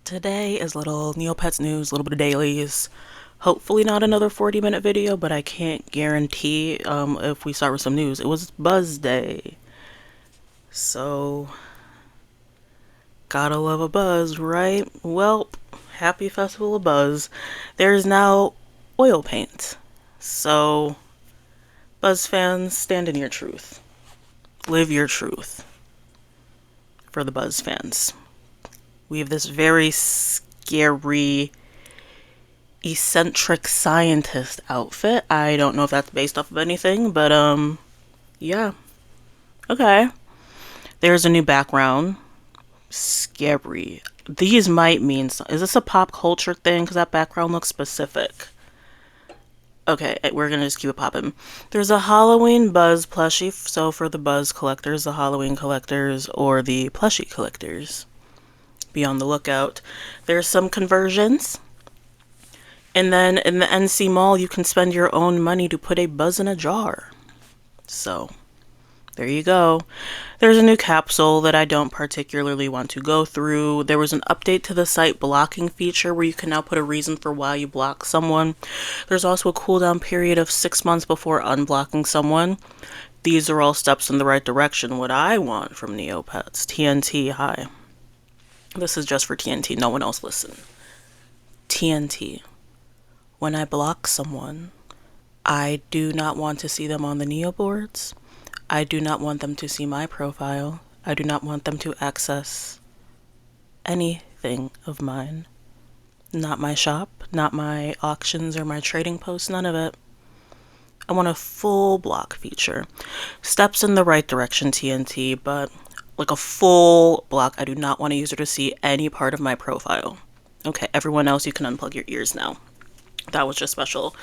Today is a little Neopets news, a little bit of dailies. Hopefully not another 40-minute video, but I can't guarantee if we start with some news. It was Buzz Day. So, gotta love a buzz, right? Well, happy Festival of Buzz. There's now oil paint. So, Buzz fans, stand in your truth. Live your truth. For the Buzz fans. We have this very scary, eccentric scientist outfit. I don't know if that's based off of anything, but yeah. Okay. There's a new background. Scary. These might mean is this a pop culture thing? Because that background looks specific. Okay, we're gonna just keep it popping. There's a Halloween Buzz plushie, so for the Buzz collectors, the Halloween collectors, or the plushie collectors. Be on the lookout. There's some conversions. And then in the NC Mall, you can spend your own money to put a buzz in a jar. So, there you go. There's a new capsule that I don't particularly want to go through. There was an update to the site blocking feature where you can now put a reason for why you block someone. There's also a cooldown period of 6 months before unblocking someone. These are all steps in the right direction. What I want from Neopets. TNT, hi. This is just for TNT, no one else listen. TNT. When I block someone, I do not want to see them on the Neo boards. I do not want them to see my profile. I do not want them to access anything of mine. Not my shop, not my auctions or my trading posts, none of it. I want a full block feature. Steps in the right direction, TNT, but like a full block. I do not want a user to see any part of my profile. Okay, everyone else, you can unplug your ears now. That was just special.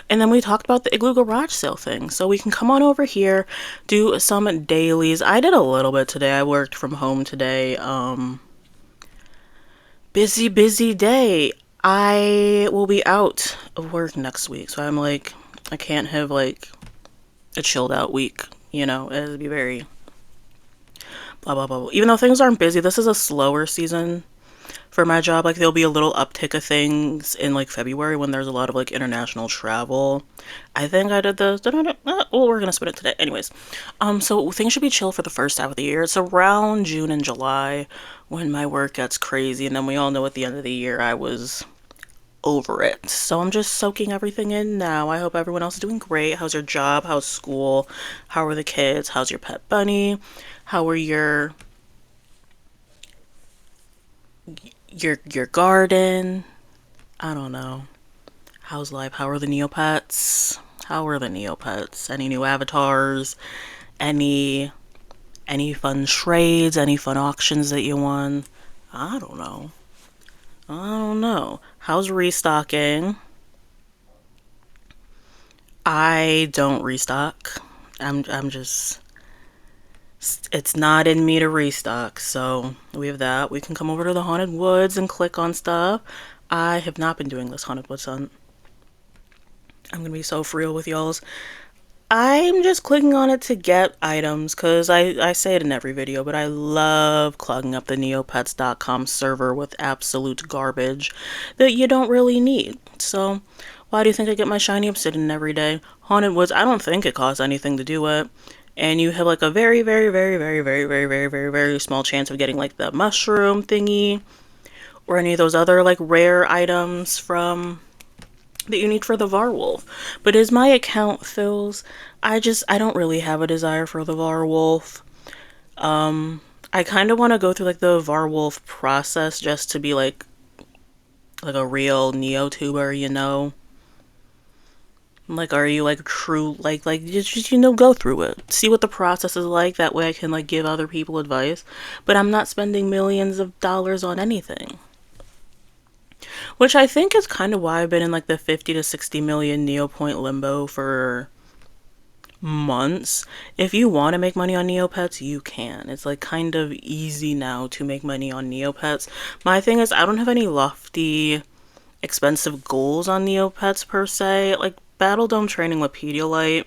And then we talked about the Igloo Garage sale thing. So we can come on over here, do some dailies. I did a little bit today. I worked from home today. Busy day. I will be out of work next week. So I'm like, I can't have like a chilled out week. You know, it'll be very blah, blah, blah. Even though things aren't busy, this is a slower season for my job. Like, there'll be a little uptick of things in, like, February when there's a lot of, like, international travel. I think I did this. Well, we're gonna spin it today. Anyways, so things should be chill for the first half of the year. It's around June and July when my work gets crazy, and then we all know at the end of the year I was over it. So I'm just soaking everything in now. I hope everyone else is doing great. How's your job? How's school? How are the kids? How's your pet bunny? How are your garden? I don't know. How's life? How are the Neopets? How are the Neopets? Any new avatars? Any fun trades? Any fun auctions that you won? I don't know. How's restocking? I don't restock. I'm just, it's not in me to restock. So we have that. We can come over to the Haunted Woods and click on stuff. I have not been doing this Haunted Woods hunt. I'm gonna be so for real with y'all's. I'm just clicking on it to get items because I say it in every video, but I love clogging up the neopets.com server with absolute garbage that you don't really need. So why do you think I get my shiny obsidian every day? Haunted Woods, I don't think it costs anything to do it. And you have like a very, very, very, very, very, very, very, very, very small chance of getting like the mushroom thingy or any of those other like rare items from that you need for the Varwolf. But as my account fills, I don't really have a desire for the Varwolf. I kind of want to go through like the Varwolf process just to be like a real Neotuber, you know? Like, are you like true, like just you know, go through it, see what the process is like. That way I can like give other people advice, but I'm not spending millions of dollars on anything. Which I think is kind of why I've been in like the 50 to 60 million Neopoint limbo for months. If you want to make money on Neopets, you can. It's like kind of easy now to make money on Neopets. My thing is, I don't have any lofty, expensive goals on Neopets per se. Like Battledome training with Pedialyte,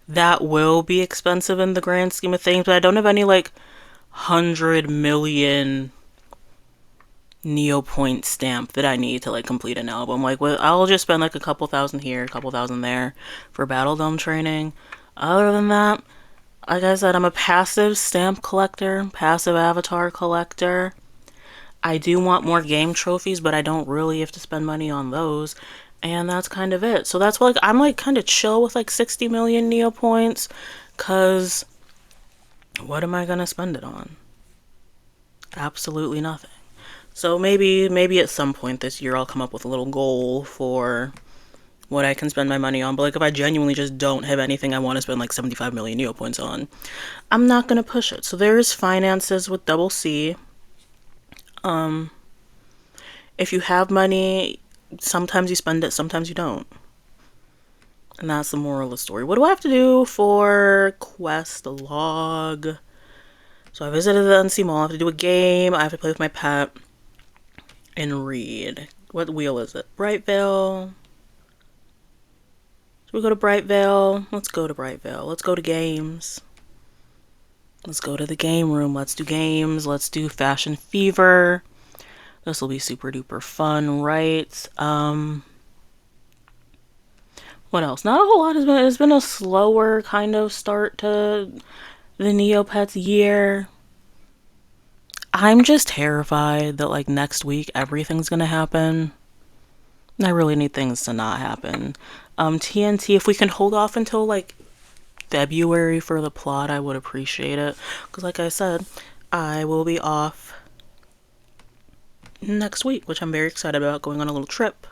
that will be expensive in the grand scheme of things, but I don't have any like 100 million Neopoint stamp that I need to like complete an album. Like, I'll just spend like a couple thousand here, a couple thousand there for Battledome training. Other than that, like I said, I'm a passive stamp collector, passive avatar collector. I do want more game trophies, but I don't really have to spend money on those. And that's kind of it. So that's why like, I'm like kind of chill with like 60 million Neopoints, cause what am I gonna spend it on? Absolutely nothing. So maybe at some point this year I'll come up with a little goal for what I can spend my money on. But like if I genuinely just don't have anything I want to spend like 75 million Neopoints on, I'm not gonna push it. So there's finances with DoubleCee. If you have money, sometimes you spend it, sometimes you don't. And that's the moral of the story. What do I have to do for quest log? So I visited the Unsea Mall. I have to do a game. I have to play with my pet and read. What wheel is it? Brightvale. So we go to Brightvale. Let's go to Brightvale. Let's go to games. Let's go to the game room. Let's do games. Let's do Fashion Fever. This will be super duper fun, right? What else? Not a whole lot. It's been a slower kind of start to the Neopets year. I'm just terrified that like next week everything's gonna happen. I really need things to not happen. TNT, if we can hold off until like February for the plot, I would appreciate it. Because like I said, I will be off next week, which I'm very excited about, going on a little trip.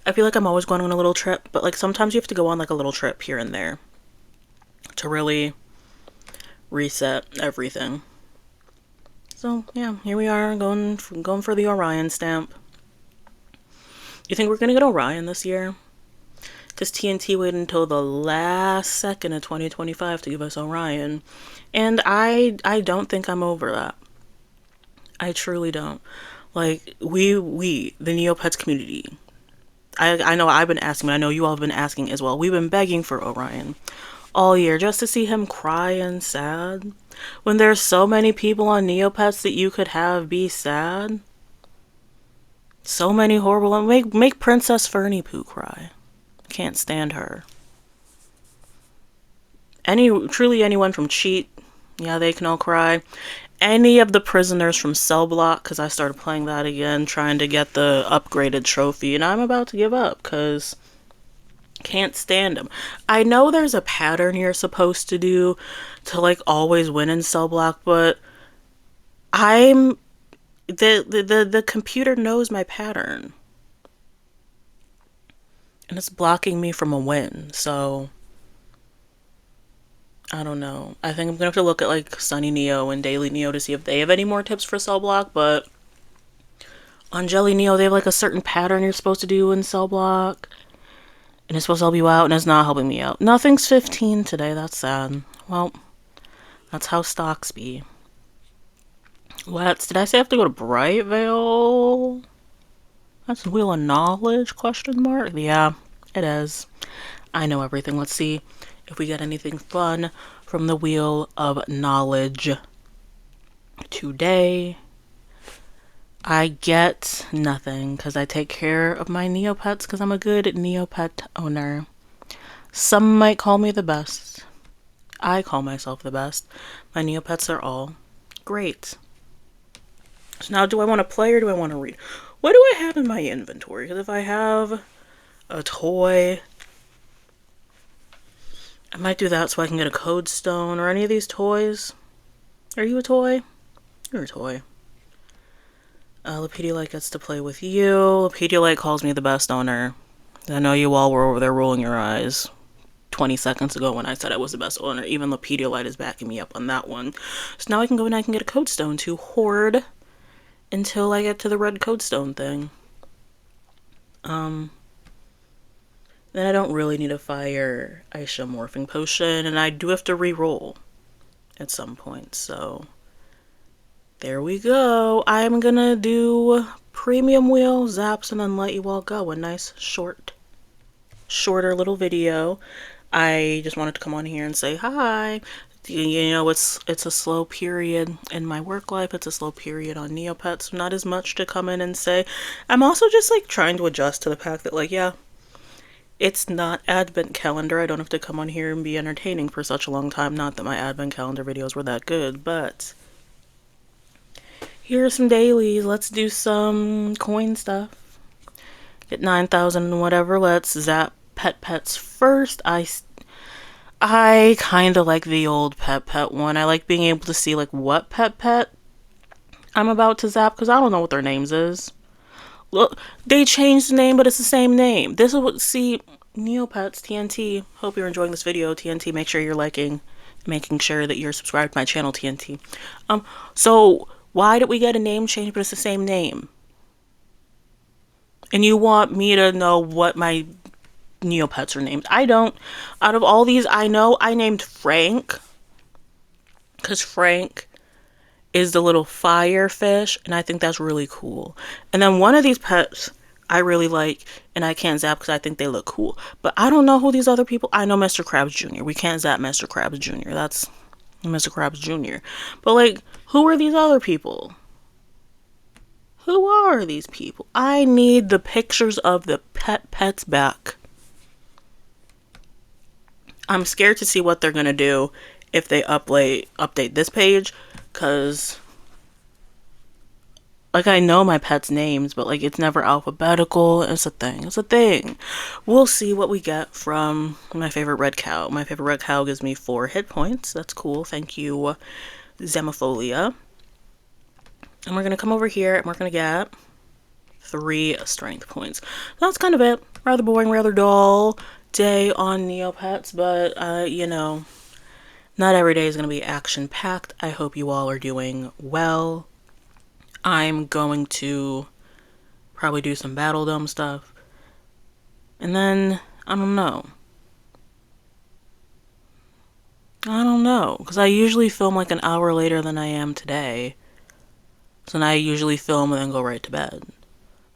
I feel like I'm always going on a little trip, but like sometimes you have to go on like a little trip here and there to really reset everything. So yeah, here we are going for the Orion stamp. You think we're gonna get Orion this year? Because TNT waited until the last second of 2025 to give us Orion, and I don't think I'm over that. I truly don't. Like we the Neopets community. I know I've been asking, I know you all have been asking as well. We've been begging for Orion all year just to see him cry and sad. When there's so many people on Neopets that you could have be sad. So many horrible, make Princess Fernie Pooh cry. Can't stand her. Truly anyone from Cheat, yeah, they can all cry. Any of the prisoners from Cell Block, because I started playing that again, trying to get the upgraded trophy, and I'm about to give up because can't stand them. I know there's a pattern you're supposed to do to like always win in Cell Block, but the computer knows my pattern, and it's blocking me from a win. So I don't know. I think I'm gonna have to look at like Sunny Neo and Daily Neo to see if they have any more tips for Cell Block, but on jellyneo they have like a certain pattern you're supposed to do in Cell Block, and it's supposed to help you out, and it's not helping me out. Nothing's 15 today. That's sad. Well, that's how stocks be. Did I say I have to go to Brightvale? That's Wheel of Knowledge, question mark? Yeah, it is. I know everything. Let's see if we get anything fun from the Wheel of Knowledge today. I get nothing because I take care of my Neopets because I'm a good Neopet owner. Some might call me the best. I call myself the best. My Neopets are all great. So now, do I want to play or do I want to read? What do I have in my inventory? Because if I have a toy, I might do that so I can get a code stone or any of these toys. Are you a toy? You're a toy. Lepediolite gets to play with you. Lepediolite calls me the best owner. I know you all were over there rolling your eyes 20 seconds ago when I said I was the best owner. Even Lepediolite is backing me up on that one. So now I can go and I can get a code stone to hoard until I get to the red code stone thing. Then I don't really need a fire Aisha morphing potion, and I do have to re-roll at some point, so there we go. I'm gonna do premium wheel zaps and then let you all go. A nice shorter little video. I just wanted to come on here and say hi. You know, it's a slow period in my work life. It's a slow period on Neopets. Not as much to come in and say. I'm also just like trying to adjust to the fact that like, yeah, it's not advent calendar. I don't have to come on here and be entertaining for such a long time. Not that my advent calendar videos were that good, but here are some dailies. Let's do some coin stuff. Get 9,000 and whatever. Let's zap pets first. I kind of like the old pet one. I like being able to see like what pet I'm about to zap because I don't know what their names is. Look, they changed the name, but it's the same name. This is what, see, Neopets, TNT. Hope you're enjoying this video, TNT. Make sure you're liking, making sure that you're subscribed to my channel, TNT. So why did we get a name change, but it's the same name? And you want me to know what my Neopets are named? I don't. Out of all these, I know I named Frank because Frank is the little fire fish, and I think that's really cool. And then one of these pets I really like, and I can't zap because I think they look cool. But I don't know who these other people. I know Mr. Krabs Jr. We can't zap Mr. Krabs Jr. That's Mr. Krabs Jr. But like, who are these other people? Who are these people? I need the pictures of the pets back. I'm scared to see what they're gonna do if they update this page, cause like I know my pets' names, but like it's never alphabetical. It's a thing. It's a thing. We'll see what we get from my favorite red cow. My favorite red cow gives me 4 hit points. That's cool. Thank you, Zemofolia. And we're gonna come over here and we're gonna get 3 strength points. That's kind of it. Rather boring, rather dull day on Neopets, but you know, not every day is going to be action packed. I hope you all are doing well. I'm going to probably do some Battledome stuff, and then I don't know, because I usually film like an hour later than I am today. So now I usually film and then go right to bed.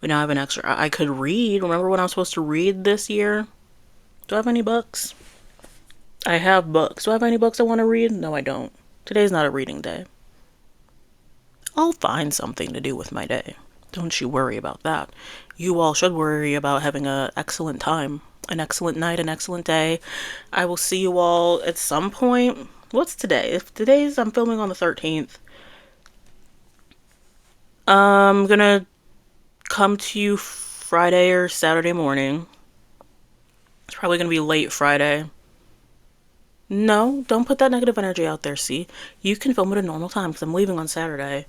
But now I have an extra. I could read. Remember when I was supposed to read this year? Do I have any books? I have books. Do I have any books I want to read? No, I don't. Today's not a reading day. I'll find something to do with my day. Don't you worry about that. You all should worry about having an excellent time, an excellent night, an excellent day. I will see you all at some point. What's today? If I'm filming on the 13th. I'm gonna come to you Friday or Saturday morning. It's probably gonna be late Friday. No, don't put that negative energy out there, see? You can film at a normal time because I'm leaving on Saturday.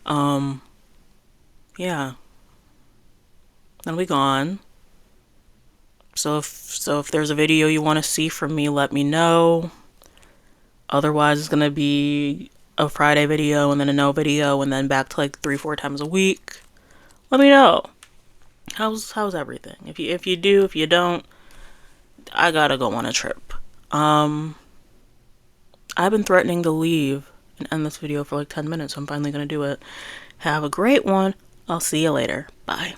Yeah. Then we gone. So if there's a video you want to see from me, let me know. Otherwise, it's gonna be a Friday video and then a no video and then back to like 3-4 times a week. Let me know. How's everything? If you do, if you don't, I gotta go on a trip. I've been threatening to leave and end this video for like 10 minutes, so I'm finally gonna do it. Have a great one. I'll see you later. Bye.